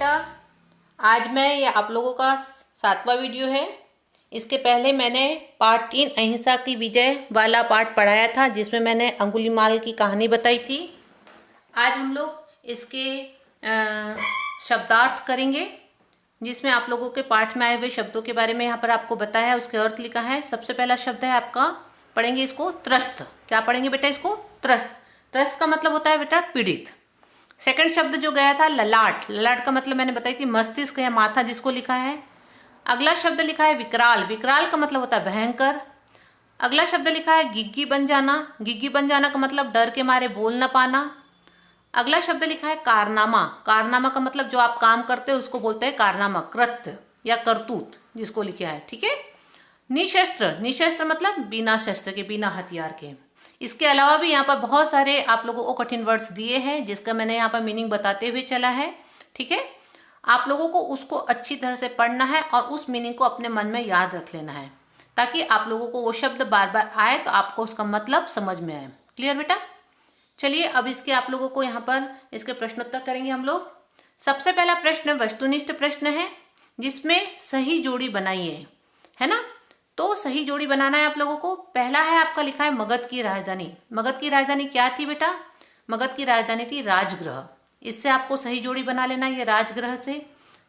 बेटा, आज मैं ये आप लोगों का 7वां वीडियो है। इसके पहले मैंने पार्ट 3 अहिंसा की विजय वाला पार्ट पढ़ाया था, जिसमें मैंने अंगुलीमाल की कहानी बताई थी। आज हम लोग इसके शब्दार्थ करेंगे, जिसमें आप लोगों के पाठ में आए हुए शब्दों के बारे में यहाँ पर आपको बताया है, उसके अर्थ लिखा है। सबसे पहला शब्द है आपका, पढ़ेंगे इसको त्रस्त। क्या पढ़ेंगे बेटा इसको? त्रस्त। त्रस्त का मतलब होता है बेटा पीड़ित। सेकंड शब्द जो गया था ललाट। ललाट का मतलब मैंने बताई थी मस्तिष्क या माथा, जिसको लिखा है। अगला शब्द लिखा है विकराल। विकराल का मतलब होता है भयंकर। अगला शब्द लिखा है गिग्गी बन जाना। गिग्गी बन जाना का मतलब डर के मारे बोल न पाना। अगला शब्द लिखा है कारनामा। कारनामा का मतलब जो आप काम करते हो उसको बोलते हैं कारनामा, कृत्य या करतूत, जिसको लिखा है। ठीक है। निशस्त्र। निशस्त्र मतलब बिना शस्त्र के, बिना हथियार के। इसके अलावा भी यहाँ पर बहुत सारे आप लोगों को कठिन वर्ड्स दिए हैं, जिसका मैंने यहाँ पर मीनिंग बताते हुए चला है। ठीक है। आप लोगों को उसको अच्छी तरह से पढ़ना है और उस मीनिंग को अपने मन में याद रख लेना है, ताकि आप लोगों को वो शब्द बार बार आए तो आपको उसका मतलब समझ में आए। क्लियर बेटा? चलिए अब इसके आप लोगों को यहाँ पर इसके प्रश्नोत्तर करेंगे हम लोग। सबसे पहला प्रश्न वस्तुनिष्ठ प्रश्न है, जिसमें सही जोड़ी बनाइए, है ना। तो सही जोड़ी बनाना है आप लोगों को। पहला है आपका लिखा है मगध की राजधानी। मगध की राजधानी क्या थी बेटा? मगध की राजधानी थी राजगृह। इससे आपको सही जोड़ी बना लेना है, ये राजगृह से।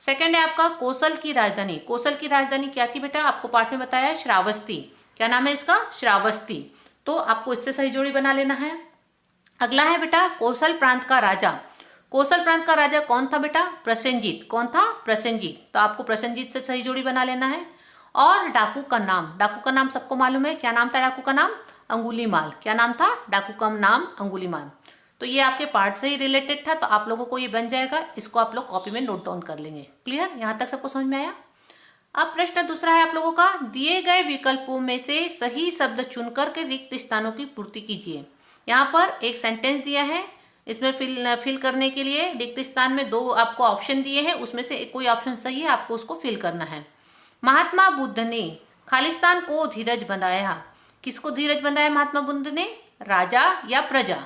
सेकंड है आपका कोसल की राजधानी। कोसल की राजधानी क्या थी बेटा? आपको पाठ में बताया है श्रावस्ती। क्या नाम है इसका? श्रावस्ती। तो आपको इससे सही जोड़ी बना लेना है। अगला है बेटा कोसल प्रांत का राजा। कोसल प्रांत का राजा कौन था बेटा? प्रसेनजीत। कौन था? प्रसेनजीत। तो आपको प्रसेनजीत से सही जोड़ी बना लेना है। और डाकू का नाम। डाकू का नाम सबको मालूम है, क्या नाम था डाकू का नाम? अंगुलीमाल। क्या नाम था? डाकू का नाम अंगुलीमाल। तो ये आपके पार्ट से ही रिलेटेड था, तो आप लोगों को ये बन जाएगा। इसको आप लोग कॉपी में नोट डाउन कर लेंगे। क्लियर? यहाँ तक सबको समझ में आया? अब प्रश्न दूसरा है आप लोगों का, दिए गए विकल्पों में से सही शब्द चुनकर के रिक्त स्थानों की पूर्ति कीजिए। यहाँ पर एक सेंटेंस दिया है, इसमें फिल करने के लिए रिक्त स्थान में 2 आपको ऑप्शन दिए हैं, उसमें से कोई ऑप्शन सही है, आपको उसको फिल करना है। महात्मा बुद्ध ने खालिस्तान को धीरज बंधाया। किसको धीरज बंधाया महात्मा बुद्ध ने? राजा या प्रजा?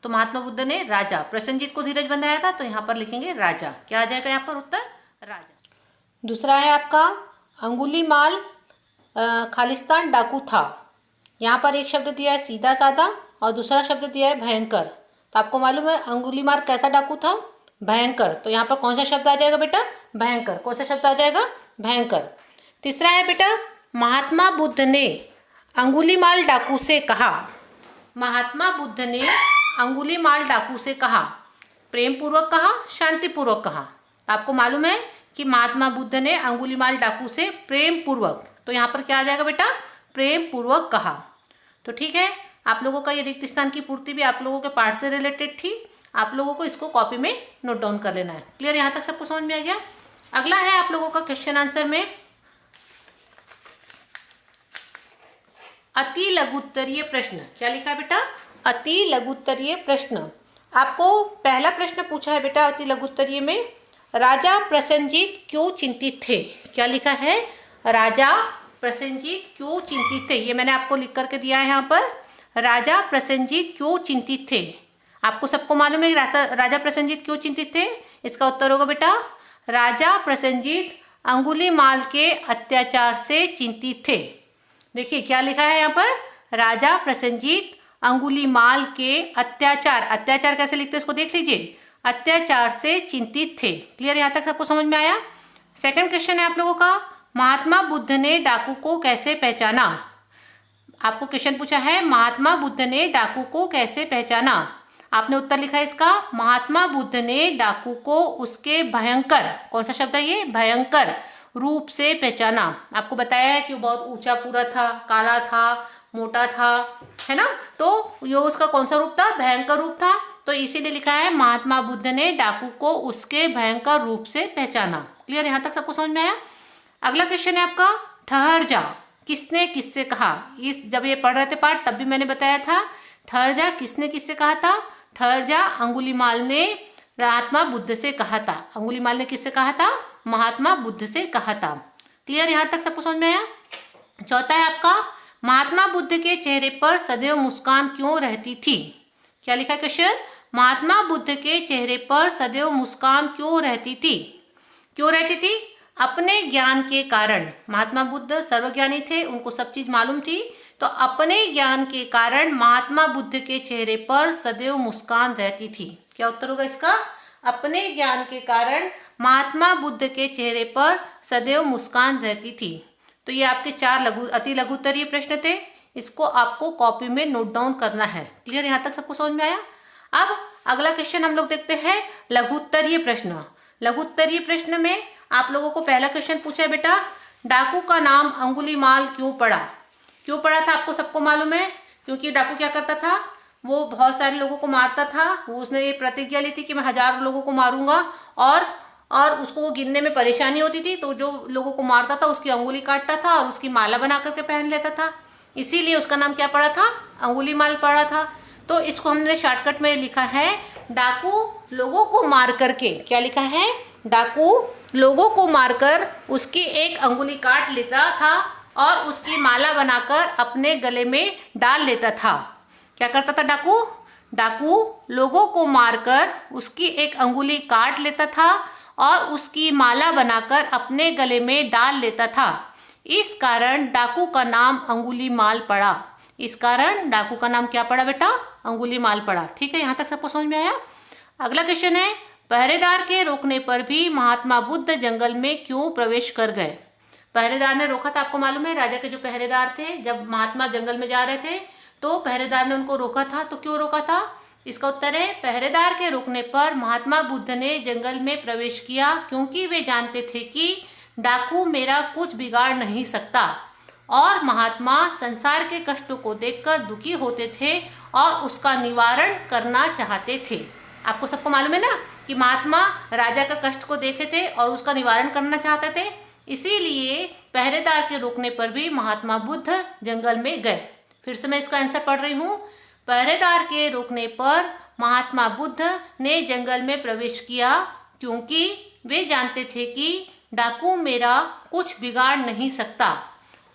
तो महात्मा बुद्ध ने राजा प्रसेनजीत को धीरज बंधाया था, तो यहाँ पर लिखेंगे राजा। क्या आ जाएगा यहाँ पर उत्तर? राजा। दूसरा है आपका अंगुलीमाल खालिस्तान डाकू था। यहाँ पर एक शब्द दिया है सीधा साधा और दूसरा शब्द दिया है भयंकर। तो आपको मालूम है अंगुलीमाल कैसा डाकू था? भयंकर। तो यहाँ पर कौन सा शब्द आ जाएगा बेटा? भयंकर। कौन सा शब्द आ जाएगा? भयंकर। तीसरा है बेटा महात्मा बुद्ध ने अंगुलीमाल डाकू से कहा। महात्मा बुद्ध ने अंगुलीमाल डाकू से कहा। प्रेम पूर्वक कहा, शांतिपूर्वक कहा? आपको मालूम है कि महात्मा बुद्ध ने अंगुलीमाल डाकू से प्रेम पूर्वक, तो यहाँ पर क्या आ जाएगा बेटा? प्रेम पूर्वक कहा। तो ठीक है, आप लोगों का ये रिक्त स्थान की पूर्ति भी आप लोगों के पाठ से रिलेटेड थी। आप लोगों को इसको कॉपी में नोट डाउन कर लेना है। क्लियर? यहाँ तक सबको समझ में आ गया? अगला है आप लोगों का क्वेश्चन आंसर में अति लघुत्तरीय प्रश्न। क्या लिखा है बेटा? अति लघुत्तरीय प्रश्न। आपको पहला प्रश्न पूछा है बेटा अति लघुत्तरीय में, राजा प्रसेनजीत क्यों चिंतित थे? क्या लिखा है? राजा प्रसेनजीत क्यों चिंतित थे। ये मैंने आपको लिख करके दिया है यहाँ पर। राजा प्रसेनजीत क्यों चिंतित थे? आपको सबको मालूम है राजा प्रसेनजीत क्यों चिंतित थे? इसका उत्तर होगा बेटा राजा प्रसेनजीत अंगुलीमाल के अत्याचार से चिंतित थे। देखिए क्या लिखा है यहाँ पर, राजा प्रसेनजीत अंगुलीमाल के अत्याचार। अत्याचार कैसे लिखते हैं इसको देख लीजिए, अत्याचार से चिंतित थे। क्लियर? यहाँ तक सबको समझ में आया? सेकंड क्वेश्चन है आप लोगों का, महात्मा बुद्ध ने डाकू को कैसे पहचाना। आपको क्वेश्चन पूछा है महात्मा बुद्ध ने डाकू को कैसे पहचाना। आपने उत्तर लिखा है इसका, महात्मा बुद्ध ने डाकू को उसके भयंकर, कौन सा शब्द है ये? भयंकर रूप से पहचाना। आपको बताया है कि वो बहुत ऊंचा पूरा था, काला था, मोटा था, है ना। तो ये उसका कौन सा रूप था? भयंकर रूप था। तो इसीलिए लिखा है महात्मा बुद्ध ने डाकू को उसके भयंकर रूप से पहचाना। क्लियर? यहाँ तक सबको समझ में आया? अगला क्वेश्चन है आपका, ठहर जा किसने किससे कहा। इस जब ये पढ़ रहे थे पाठ तब भी मैंने बताया था, ठहर जा किसने किससे कहा था? ठहर जा अंगुलीमाल ने महात्मा बुद्ध से कहा था। अंगुलीमाल ने किससे कहा था? महात्मा बुद्ध से कहा था। क्लियर? यहाँ तक सबको समझ में आया? चौथा है आपका, महात्मा बुद्ध के चेहरे पर सदैव मुस्कान क्यों रहती थी। क्या लिखा है क्वेश्चन? महात्मा बुद्ध के चेहरे पर सदैव मुस्कान क्यों रहती थी। क्यों रहती थी? अपने ज्ञान के कारण। महात्मा बुद्ध सर्वज्ञानी थे, उनको सब चीज मालूम थी, तो अपने ज्ञान के कारण महात्मा बुद्ध के चेहरे पर सदैव मुस्कान रहती थी। क्या उत्तर होगा इसका? अपने ज्ञान के कारण महात्मा बुद्ध के चेहरे पर सदैव मुस्कान रहती थी। तो ये आपके 4 अति लघुत्तरीय प्रश्न थे। इसको आपको कॉपी में नोट डाउन करना है। क्लियर? यहाँ तक सबको समझ में आया? अब अगला क्वेश्चन हम लोग देखते हैं, लघुत्तरीय प्रश्न। लघुत्तरीय प्रश्न में आप लोगों को पहला क्वेश्चन पूछा है बेटा, डाकू का नाम अंगुलीमाल क्यों पड़ा? क्यों पड़ा था आपको सबको मालूम है? क्योंकि डाकू क्या करता था? वो बहुत सारे लोगों को मारता था। वो उसने ये प्रतिज्ञा ली थी कि मैं 1000 लोगों को मारूंगा, और उसको वो गिनने में परेशानी होती थी, तो जो लोगों को मारता था उसकी अंगुली काटता था और उसकी माला बना करके पहन लेता था। इसीलिए उसका नाम क्या पड़ा था? अंगुलीमाल पड़ा था। तो इसको हमने शॉर्टकट में लिखा है, डाकू लोगों को मार करके, क्या लिखा है? डाकू लोगों को मारकर उसकी एक अंगुली काट लेता था और उसकी माला बनाकर अपने गले में डाल लेता था। क्या करता था डाकू? डाकू लोगों को मारकर उसकी एक अंगुली काट लेता था और उसकी माला बनाकर अपने गले में डाल लेता था। इस कारण डाकू का नाम अंगुलीमाल पड़ा। इस कारण डाकू का नाम क्या पड़ा बेटा? अंगुलीमाल पड़ा। ठीक है, यहाँ तक सबको समझ में आया? अगला क्वेश्चन है, पहरेदार के रोकने पर भी महात्मा बुद्ध जंगल में क्यों प्रवेश कर गए? पहरेदार ने रोका था, आपको मालूम है, राजा के जो पहरेदार थे, जब महात्मा जंगल में जा रहे थे तो पहरेदार ने उनको रोका था। तो क्यों रोका था? इसका उत्तर है, पहरेदार के रोकने पर महात्मा बुद्ध ने जंगल में प्रवेश किया क्योंकि वे जानते थे कि डाकू मेरा कुछ बिगाड़ नहीं सकता, और महात्मा संसार के कष्टों को देखकर दुखी होते थे और उसका निवारण करना चाहते थे। आपको सबको मालूम है ना कि महात्मा राजा का कष्ट को देखे थे और उसका निवारण करना चाहते थे, इसीलिए पहरेदार के रोकने पर भी महात्मा बुद्ध जंगल में गए। फिर से मैं इसका आंसर पढ़ रही हूँ, पहरेदार के रोकने पर महात्मा बुद्ध ने जंगल में प्रवेश किया क्योंकि वे जानते थे कि डाकू मेरा कुछ बिगाड़ नहीं सकता,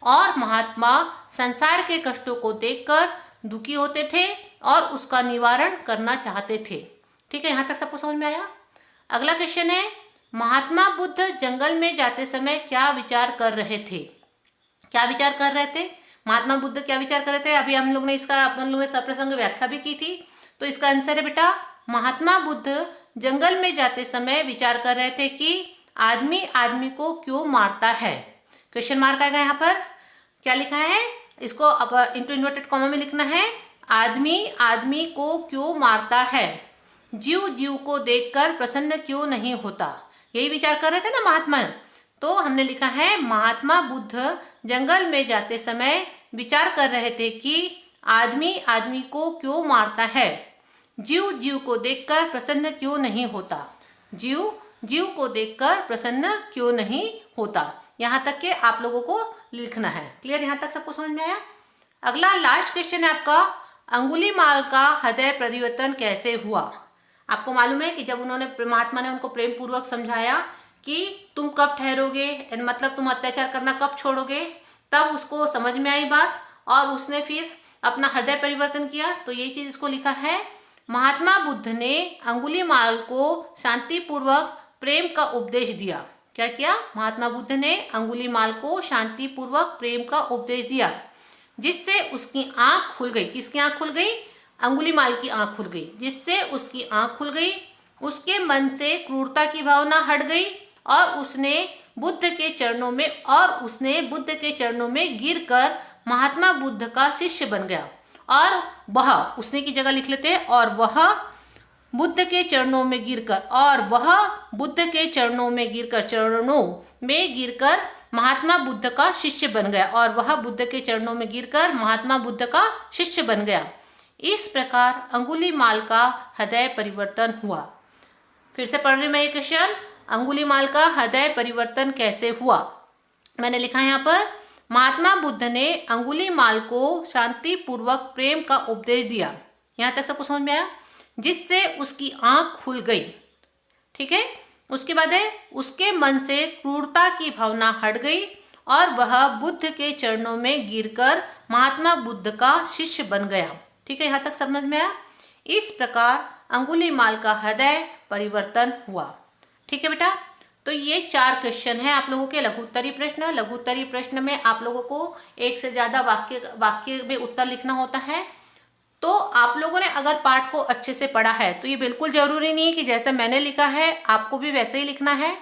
और महात्मा संसार के कष्टों को देखकर दुखी होते थे और उसका निवारण करना चाहते थे। ठीक है, यहाँ तक सबको समझ में आया? अगला क्वेश्चन है, महात्मा बुद्ध जंगल में जाते समय क्या विचार कर रहे थे? क्या विचार कर रहे थे? महात्मा बुद्ध क्या विचार कर रहे थे? अभी हम लोग ने इसका अपन लोगों ने सप्रसंग व्याख्या भी की थी। तो इसका आंसर है बेटा, महात्मा बुद्ध जंगल में जाते समय विचार कर रहे थे कि आदमी आदमी को क्यों मारता है। क्वेश्चन मार्क आएगा यहाँ पर। क्या लिखा है? इसको अब इंटू इन्वर्टेड कॉमा में लिखना है, आदमी आदमी को क्यों मारता है, जीव जीव को देखकर प्रसन्न क्यों नहीं होता। यही विचार कर रहे थे ना महात्मा। तो हमने लिखा है, महात्मा बुद्ध जंगल में जाते समय विचार कर रहे थे कि आदमी आदमी को क्यों मारता है, जीव जीव को देखकर प्रसन्न क्यों नहीं होता। जीव जीव को देखकर प्रसन्न क्यों नहीं होता। यहाँ तक के आप लोगों को लिखना है। क्लियर? यहाँ तक सबको समझ में आया? अगला लास्ट क्वेश्चन है आपका, अंगुलीमाल का हृदय परिवर्तन कैसे हुआ? आपको मालूम है कि जब उन्होंने महात्मा ने उनको प्रेम पूर्वक समझाया कि तुम कब ठहरोगे, मतलब तुम अत्याचार करना कब छोड़ोगे, तब उसको समझ में आई बात और उसने फिर अपना हृदय परिवर्तन किया। तो ये चीज इसको लिखा है, महात्मा बुद्ध ने अंगुलीमाल को शांतिपूर्वक प्रेम का उपदेश दिया। क्या किया? महात्मा बुद्ध ने अंगुलीमाल को शांतिपूर्वक प्रेम का उपदेश दिया, जिससे उसकी आंख खुल गई। किसकी आंख खुल गई? अंगुलीमाल की आंख खुल गई। जिससे उसकी आंख खुल गई, उसके मन से क्रूरता की भावना हट गई और उसने बुद्ध के चरणों में गिरकर महात्मा बुद्ध का शिष्य बन गया। और वह, उसने की जगह लिख लेते हैं, और वह बुद्ध के चरणों में गिरकर महात्मा बुद्ध का शिष्य बन गया। और वह बुद्ध के चरणों में गिरकर महात्मा बुद्ध का शिष्य बन गया। इस प्रकार अंगुलीमाल का हृदय परिवर्तन हुआ। फिर से पढ़ रही मैं ये क्वेश्चन, अंगुलीमाल का हृदय परिवर्तन कैसे हुआ? मैंने लिखा है यहाँ पर, महात्मा बुद्ध ने अंगुलीमाल को शांतिपूर्वक प्रेम का उपदेश दिया। यहाँ तक सबको समझ में आया? जिससे उसकी आंख खुल गई। ठीक है, उसके बाद है, उसके मन से क्रूरता की भावना हट गई और वह बुद्ध के चरणों में गिरकर महात्मा बुद्ध का शिष्य बन गया। ठीक है, यहाँ तक समझ में आया? इस प्रकार अंगुलीमाल का हृदय परिवर्तन हुआ। ठीक है बेटा, तो ये 4 क्वेश्चन है आप लोगों के लघु उत्तरीय प्रश्न। लघु उत्तरीय प्रश्न में आप लोगों को एक से ज्यादा वाक्य में उत्तर लिखना होता है। तो आप लोगों ने अगर पाठ को अच्छे से पढ़ा है तो ये बिल्कुल जरूरी नहीं है कि जैसे मैंने लिखा है आपको भी वैसे ही लिखना है,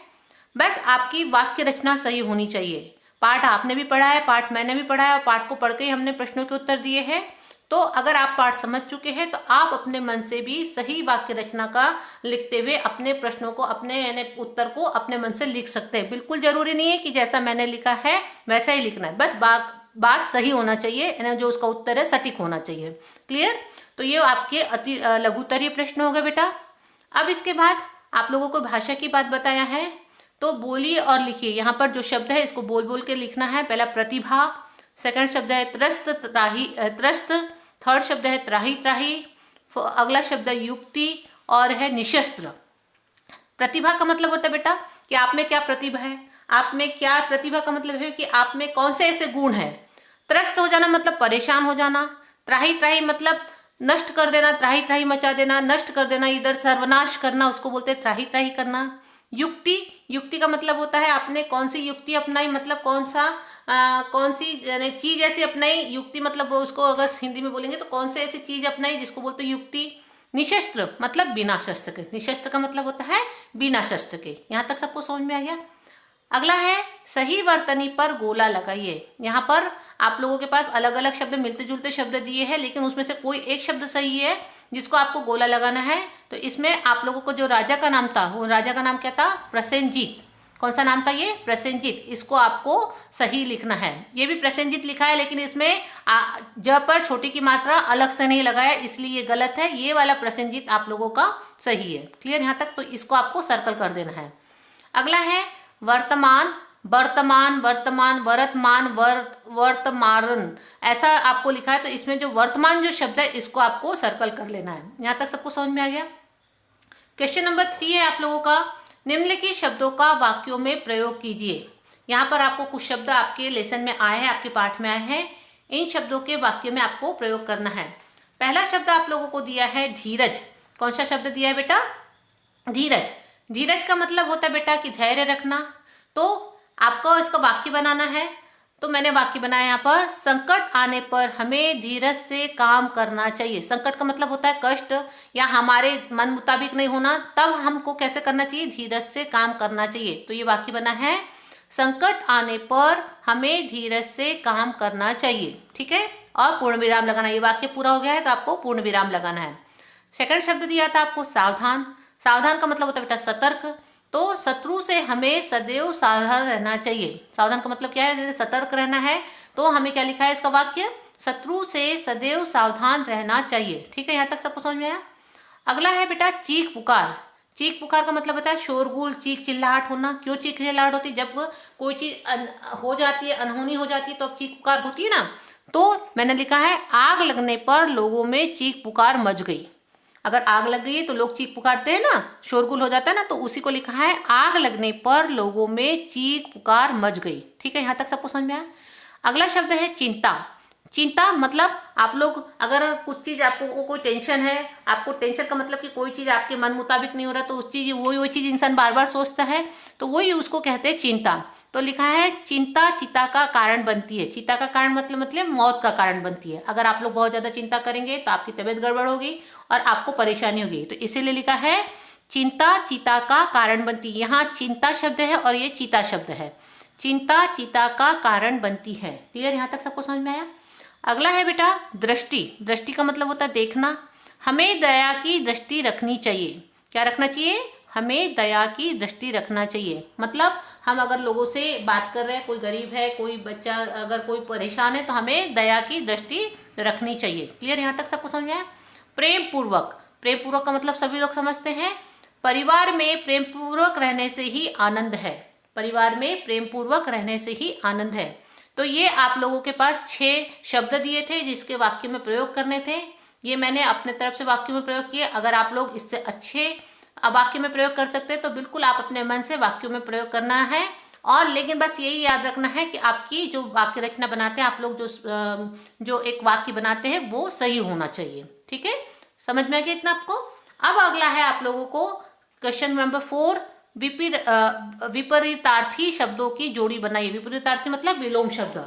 बस आपकी वाक्य रचना सही होनी चाहिए। पाठ आपने भी पढ़ा है, पाठ मैंने भी पढ़ा है, और पाठ को पढ़ के ही हमने प्रश्नों के उत्तर दिए हैं। तो अगर आप पाठ समझ चुके हैं तो आप अपने मन से भी सही वाक्य रचना का लिखते हुए अपने प्रश्नों को, अपने यानी उत्तर को अपने मन से लिख सकते हैं। बिल्कुल जरूरी नहीं है कि जैसा मैंने लिखा है वैसा ही लिखना है, बस बात सही होना चाहिए, यानी जो उसका उत्तर है सटीक होना चाहिए। क्लियर? तो ये आपके अति लघु उत्तरीय प्रश्न हो गए बेटा। अब इसके बाद आप लोगों को भाषा की बात बताया है, तो बोलिए और लिखिए। यहाँ पर जो शब्द है इसको बोल बोल के लिखना है। पहला प्रतिभा, सेकंड शब्द है त्रस्त, त्रस्त, थर्ड शब्द है त्राही त्राही, अगला शब्द है युक्ति और है निशस्त्र। प्रतिभा का मतलब होता है बेटा कि आप में क्या प्रतिभा है, आप में क्या प्रतिभा का मतलब है कि आप में कौन से ऐसे गुण हैं। त्रस्त हो जाना मतलब परेशान हो जाना, त्राही त्राही मतलब नष्ट कर देना, त्राही त्राही मचा देना, नष्ट कर देना, इधर सर्वनाश करना, उसको बोलते हैं त्राही त्राही करना। युक्ति, युक्ति का मतलब होता है आपने कौन सी युक्ति अपनाई, मतलब कौन सी चीज ऐसी अपनाई। युक्ति मतलब उसको अगर हिंदी में बोलेंगे तो कौन से ऐसी चीज अपनाई जिसको बोलते हैं युक्ति। निशस्त्र मतलब बिना शस्त्र के, निशस्त्र का मतलब होता है बिना शस्त्र के। यहाँ तक सबको समझ में आ गया। अगला है सही वर्तनी पर गोला लगाइए। यहाँ पर आप लोगों के पास अलग अलग शब्द, मिलते जुलते शब्द दिए हैं, लेकिन उसमें से कोई एक शब्द सही है जिसको आपको गोला लगाना है। तो इसमें आप लोगों को जो राजा का नाम था, वो राजा का नाम क्या था? प्रसेनजीत। कौन सा नाम था ये? प्रसेनजीत। इसको आपको सही लिखना है। ये भी प्रसेनजीत लिखा है, लेकिन इसमें ज पर छोटी की मात्रा अलग से नहीं लगाया, इसलिए ये गलत है। ये वाला प्रसेनजीत आप लोगों का सही है। क्लियर यहाँ तक? तो इसको आपको सर्कल कर देना है। अगला है वर्तमान, वर्तमान, वर्तमान, वर्तमान, वर्तमान, ऐसा आपको लिखा है। तो इसमें जो वर्तमान जो शब्द है इसको आपको सर्कल कर लेना है। यहाँ तक सबको समझ में आ गया। क्वेश्चन नंबर 3 है आप लोगों का, निम्नलिखित शब्दों का वाक्यों में प्रयोग कीजिए। यहाँ पर आपको कुछ शब्द आपके लेसन में आए हैं, आपके पाठ में आए हैं। इन शब्दों के वाक्य में आपको प्रयोग करना है। पहला शब्द आप लोगों को दिया है धीरज। कौन सा शब्द दिया है बेटा? धीरज। धीरज का मतलब होता है बेटा कि धैर्य रखना। तो आपको इसका वाक्य बनाना है। तो मैंने वाक्य बनाया यहाँ पर, संकट आने पर हमें धीरज से काम करना चाहिए। संकट का मतलब होता है कष्ट या हमारे मन मुताबिक नहीं होना, तब हमको कैसे करना चाहिए? धीरज से काम करना चाहिए। तो ये वाक्य बना है, संकट आने पर हमें धीरज से काम करना चाहिए। ठीक है, और पूर्ण विराम लगाना। ये वाक्य पूरा हो गया है तो आपको पूर्ण विराम लगाना है। सेकंड शब्द दिया था आपको सावधान। सावधान का मतलब होता है बेटा सतर्क। तो शत्रु से हमें सदैव सावधान रहना चाहिए। सावधान का मतलब क्या है? जैसे सतर्क रहना है। तो हमें क्या लिखा है इसका वाक्य? शत्रु से सदैव सावधान रहना चाहिए। ठीक है, यहाँ तक सबको समझ में आया। अगला है बेटा चीख पुकार। चीख पुकार का मतलब होता है शोरगुल, चीख चिल्लाहट होना। क्यों चीख चिल्लाहट होती है? जब कोई चीज हो जाती है, अनहोनी हो जाती है, तो अब चीख पुकार होती है ना। तो मैंने लिखा है आग लगने पर लोगों में चीख पुकार मच गई। अगर आग लग गई है तो लोग चीख पुकारते हैं ना, शोरगुल हो जाता है ना, तो उसी को लिखा है आग लगने पर लोगों में चीख पुकार मच गई। ठीक है, यहाँ तक सबको समझ में आया। अगला शब्द है चिंता। चिंता मतलब आप लोग अगर कुछ चीज आपको कोई टेंशन है, आपको टेंशन का मतलब कि कोई चीज आपके मन मुताबिक नहीं हो रहा, तो उस चीज वही चीज इंसान बार बार सोचता है, तो वही उसको कहते हैं चिंता। तो लिखा है चिंता चिता का कारण बनती है। चिता का कारण मतलब मौत का कारण बनती है। अगर आप लोग बहुत ज्यादा चिंता करेंगे तो आपकी तबीयत गड़बड़ होगी और आपको परेशानी होगी। तो इसीलिए लिखा है चिंता चिता का कारण बनती है। यहाँ चिंता शब्द है और ये चिता शब्द है। चिंता चिता का कारण बनती है। क्लियर, यहाँ तक सबको समझ में आया। अगला है बेटा दृष्टि। दृष्टि का मतलब होता है देखना। हमें दया की दृष्टि रखनी चाहिए। क्या रखना चाहिए? हमें दया की दृष्टि रखना चाहिए। मतलब हम अगर लोगों से बात कर रहे हैं, कोई गरीब है, कोई बच्चा अगर कोई परेशान है, तो हमें दया की दृष्टि रखनी चाहिए। क्लियर, यहाँ तक सबको समझ में आया। प्रेम पूर्वक। प्रेम पूर्वक का मतलब सभी लोग समझते हैं, परिवार में प्रेम पूर्वक रहने से ही आनंद है। परिवार में प्रेम पूर्वक रहने से ही आनंद है। तो ये आप लोगों के पास 6 शब्द दिए थे जिसके वाक्य में प्रयोग करने थे। ये मैंने अपने तरफ से वाक्य में प्रयोग किए। अगर आप लोग इससे अच्छे वाक्य में प्रयोग कर सकते हैं तो बिल्कुल आप अपने मन से वाक्यों में प्रयोग करना है। और लेकिन बस यही याद रखना है कि आपकी जो वाक्य रचना बनाते हैं आप लोग, जो एक वाक्य बनाते हैं वो सही होना चाहिए। ठीक है, समझ में आ गया इतना आपको। अब अगला है आप लोगों को क्वेश्चन नंबर 4, विपरीतार्थी शब्दों की जोड़ी बनाइए। विपरीतार्थी मतलब विलोम शब्द।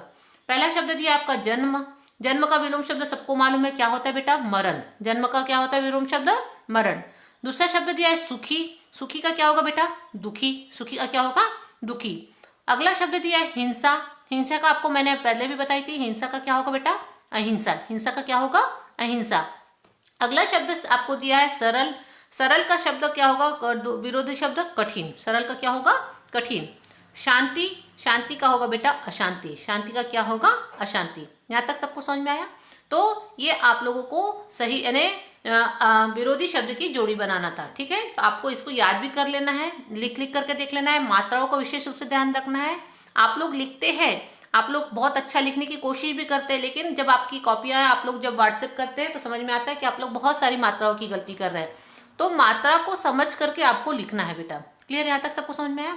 पहला शब्द दिया आपका जन्म। जन्म का विलोम शब्द सबको मालूम है, क्या होता है बेटा? मरण। जन्म का क्या होता है विलोम शब्द? मरण। दूसरा शब्द दिया है सुखी। सुखी का क्या होगा बेटा? दुखी। सुखी का क्या होगा? दुखी। अगला शब्द दिया है हिंसा। हिंसा का आपको मैंने पहले भी बताई थी, हिंसा का क्या होगा बेटा? अहिंसा। हिंसा का क्या होगा? अहिंसा। अगला शब्द आपको दिया है सरल। सरल का शब्द क्या होगा? विरोधी शब्द कठिन। सरल का क्या होगा? कठिन। शांति। शांति का होगा बेटा? अशांति। शांति का क्या होगा? अशांति। यहाँ तक सबको समझ में आया? तो ये आप लोगों को सही यानी विरोधी शब्द की जोड़ी बनाना था। ठीक है, तो आपको इसको याद भी कर लेना है, लिख लिख करके देख लेना है। मात्राओं का विशेष रूप से ध्यान रखना है। आप लोग लिखते हैं, आप लोग बहुत अच्छा लिखने की कोशिश भी करते हैं, लेकिन जब आपकी कॉपियां आप लोग जब व्हाट्सएप करते हैं तो समझ में आता है कि आप लोग बहुत सारी मात्राओं की गलती कर रहे हैं। तो मात्रा को समझ करके आपको लिखना है बेटा। क्लियर? यहाँ तक सबको समझ में आया?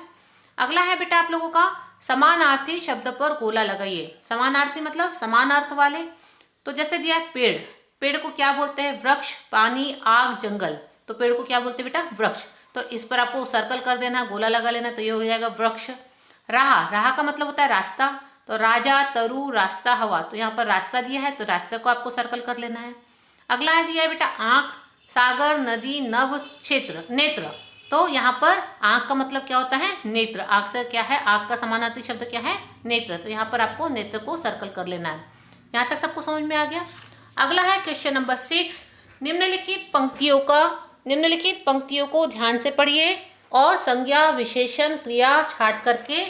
अगला है बेटा आप लोगों का समानार्थी शब्द पर गोला लगाइए। समानार्थी मतलब समान अर्थ वाले। तो जैसे दिया है पेड़। पेड़ को क्या बोलते हैं? वृक्ष, पानी, आग, जंगल। तो पेड़ को क्या बोलते हैं बेटा? वृक्ष। तो इस पर आपको सर्कल कर देना, गोला लगा लेना, तो ये हो जाएगा वृक्ष। राह। राह का मतलब होता है रास्ता। तो राजा, तरु, रास्ता, हवा। तो यहाँ पर रास्ता दिया है तो रास्ते को आपको सर्कल कर लेना है। अगला है दिया है बेटा आंख, सागर, नदी, नभ, क्षेत्र, नेत्र। तो यहाँ पर आंख का मतलब क्या होता है? नेत्र। आंख से क्या है? आंख का समानार्थी शब्द क्या है? नेत्र। तो यहाँ पर आपको नेत्र को सर्कल कर लेना है। यहाँ तक सबको समझ में आ गया? अगला है क्वेश्चन नंबर 6। निम्नलिखित पंक्तियों को ध्यान से पढ़िए और संज्ञा, विशेषण, क्रिया छाट करके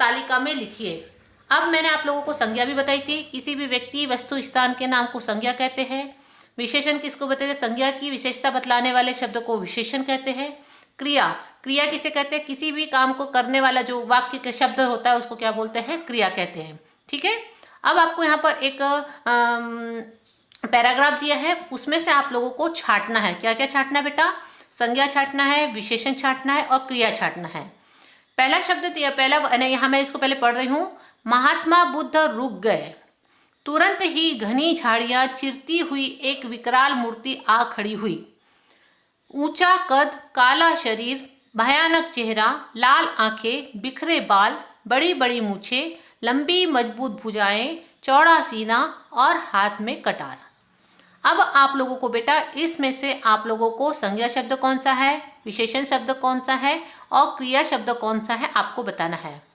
तालिका में लिखिए। अब मैंने आप लोगों को संज्ञा भी बताई थी। किसी भी व्यक्ति, वस्तु, स्थान के नाम को संज्ञा कहते हैं। विशेषण किसको बताते हैं? संज्ञा की विशेषता बतलाने वाले शब्द को विशेषण कहते हैं। क्रिया। क्रिया किसे कहते हैं? किसी भी काम को करने वाला जो वाक्य का शब्द होता है उसको क्या बोलते हैं? क्रिया कहते हैं। ठीक है, अब आपको यहाँ पर एक पैराग्राफ दिया है, उसमें से आप लोगों को छाटना है। क्या क्या छाटना है बेटा? संज्ञा छाटना है, विशेषण छाटना है और क्रिया छाटना है। पहला शब्द दिया, पहला यहाँ मैं इसको पहले पढ़ रही हूँ। महात्मा बुद्ध रुक गए। तुरंत ही घनी झाड़ियां चिरती हुई एक विकराल मूर्ति आ खड़ी हुई। ऊंचा कद, काला शरीर, भयानक चेहरा, लाल आंखें, बिखरे बाल, बड़ी बड़ी मूछें, लंबी मजबूत भुजाएं, चौड़ा सीना और हाथ में कटार। अब आप लोगों को बेटा इसमें से आप लोगों को संज्ञा शब्द कौन सा है, विशेषण शब्द कौन सा है और क्रिया शब्द कौन सा है आपको बताना है।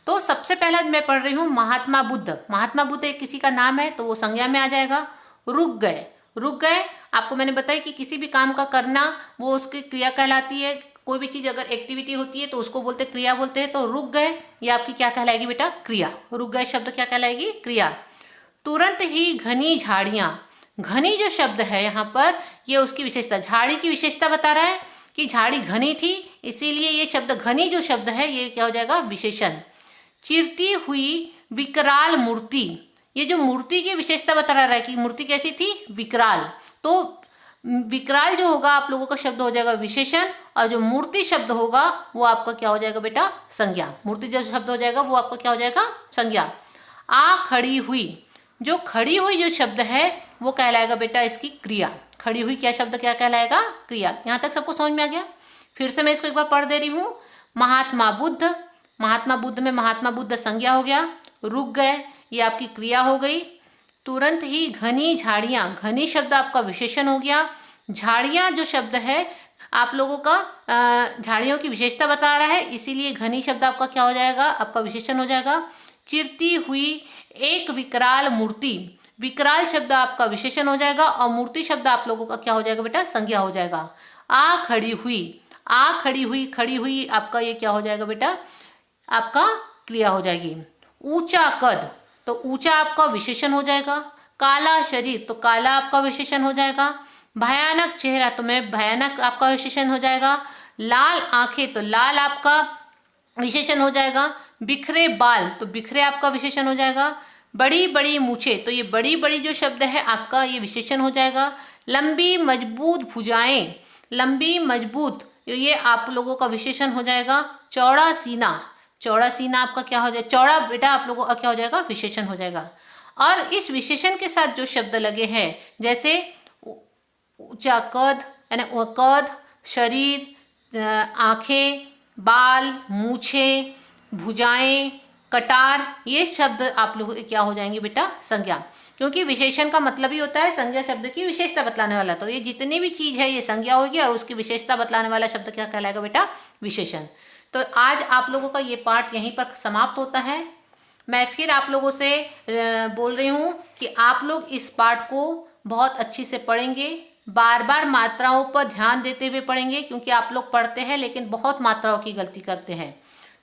तो सबसे पहला मैं पढ़ रही हूँ महात्मा बुद्ध। महात्मा बुद्ध एक किसी का नाम है तो वो संज्ञा में आ जाएगा। रुक गए। रुक गए आपको मैंने बताया कि किसी भी काम का करना वो उसकी क्रिया कहलाती है। कोई भी चीज़ अगर एक्टिविटी होती है तो उसको बोलते क्रिया बोलते हैं। तो रुक गए ये आपकी क्या कहलाएगी बेटा? क्रिया। रुक गए शब्द क्या कहलाएगी? क्रिया। तुरंत ही घनी झाड़ियाँ। घनी जो शब्द है यहाँ पर ये उसकी विशेषता, झाड़ी की विशेषता बता रहा है कि झाड़ी घनी थी, इसीलिए ये शब्द घनी जो शब्द है ये क्या हो जाएगा? विशेषण। चिरती हुई विकराल मूर्ति, ये जो मूर्ति की विशेषता बता रहा है कि मूर्ति कैसी थी? विकराल। तो विकराल जो होगा आप लोगों का शब्द हो जाएगा विशेषण और जो मूर्ति शब्द होगा वो आपका क्या हो जाएगा बेटा? संज्ञा। मूर्ति जो शब्द हो जाएगा वो आपका क्या हो जाएगा? संज्ञा। आ खड़ी हुई, जो खड़ी हुई जो शब्द है वो कहलाएगा बेटा इसकी क्रिया। खड़ी हुई क्या शब्द क्या कहलाएगा? क्रिया। यहाँ तक सबको समझ में आ गया? फिर से मैं इसको एक बार पढ़ दे रही हूँ। महात्मा बुद्ध, महात्मा बुद्ध में महात्मा बुद्ध संज्ञा हो गया। रुक गए ये आपकी क्रिया हो गई। तुरंत ही घनी झाड़ियाँ, घनी शब्द आपका विशेषण हो गया। झाड़ियाँ जो शब्द है आप लोगों का झाड़ियों की विशेषता बता रहा है, इसीलिए घनी शब्द आपका क्या हो जाएगा? आपका विशेषण हो जाएगा। चिरती हुई एक विकराल मूर्ति, विकराल शब्द आपका विशेषण हो जाएगा और मूर्ति शब्द आप लोगों का क्या हो जाएगा बेटा? संज्ञा हो जाएगा। आ खड़ी हुई, आ खड़ी हुई, खड़ी हुई आपका ये क्या हो जाएगा बेटा? आपका क्रिया हो जाएगी। ऊंचा कद, तो ऊंचा आपका विशेषण हो जाएगा। काला शरीर, तो काला आपका विशेषण हो जाएगा। भयानक चेहरा, तो मैं भयानक आपका विशेषण हो जाएगा। लाल आंखें, तो लाल आपका विशेषण हो जाएगा। बिखरे बाल, तो बिखरे आपका विशेषण हो जाएगा। बड़ी बड़ी मूछें, तो ये बड़ी बड़ी जो शब्द है आपका ये विशेषण हो जाएगा। लंबी मजबूत भुजाएं, लंबी मजबूत ये आप लोगों का विशेषण हो जाएगा। चौड़ा सीना, चौड़ा सीना आपका क्या हो जाएगा? चौड़ा बेटा आप लोगों का क्या हो जाएगा? विशेषण हो जाएगा। और इस विशेषण के साथ जो शब्द लगे हैं जैसे ऊंचा कद यानी कद, शरीर, आँखें, बाल, मूछें, भुजाएं, कटार, ये शब्द आप लोग क्या हो जाएंगे बेटा? संज्ञा। क्योंकि विशेषण का मतलब ही होता है संज्ञा शब्द की विशेषता बतलाने वाला। तो ये जितनी भी चीज है ये संज्ञा होगी और उसकी विशेषता बतलाने वाला शब्द क्या कहलाएगा बेटा? विशेषण। तो आज आप लोगों का ये पाठ यहीं पर समाप्त होता है। मैं फिर आप लोगों से बोल रही हूँ कि आप लोग इस पाठ को बहुत अच्छी से पढ़ेंगे, बार बार मात्राओं पर ध्यान देते हुए पढ़ेंगे, क्योंकि आप लोग पढ़ते हैं लेकिन बहुत मात्राओं की गलती करते हैं।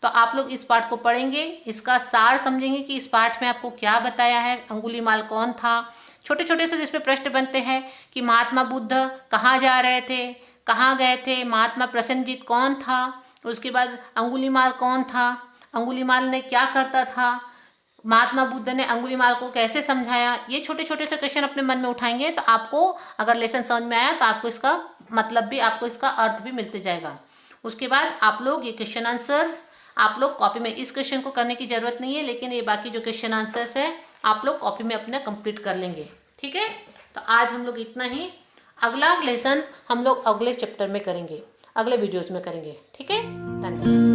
तो आप लोग इस पाठ को पढ़ेंगे, इसका सार समझेंगे कि इस पाठ में आपको क्या बताया है, अंगुलीमाल कौन था, छोटे छोटे से जिसपे प्रश्न बनते हैं कि महात्मा बुद्ध कहाँ जा रहे थे, कहाँ गए थे, महात्मा प्रसेनजीत कौन था, उसके बाद अंगुलीमाल कौन था, अंगुलीमाल ने क्या करता था, महात्मा बुद्ध ने अंगुलीमाल को कैसे समझाया। ये छोटे छोटे से क्वेश्चन अपने मन में उठाएंगे तो आपको अगर लेसन समझ में आया तो आपको इसका मतलब भी, आपको इसका अर्थ भी मिलते जाएगा। उसके बाद आप लोग ये क्वेश्चन आंसर आप लोग कॉपी में, इस क्वेश्चन को करने की जरूरत नहीं है, लेकिन ये बाकी जो क्वेश्चन आंसर्स है आप लोग कॉपी में अपने कंप्लीट कर लेंगे। ठीक है, तो आज हम लोग इतना ही। अगला लेसन हम लोग अगले चैप्टर में करेंगे, अगले वीडियोज में करेंगे। ठीक है, धन्यवाद।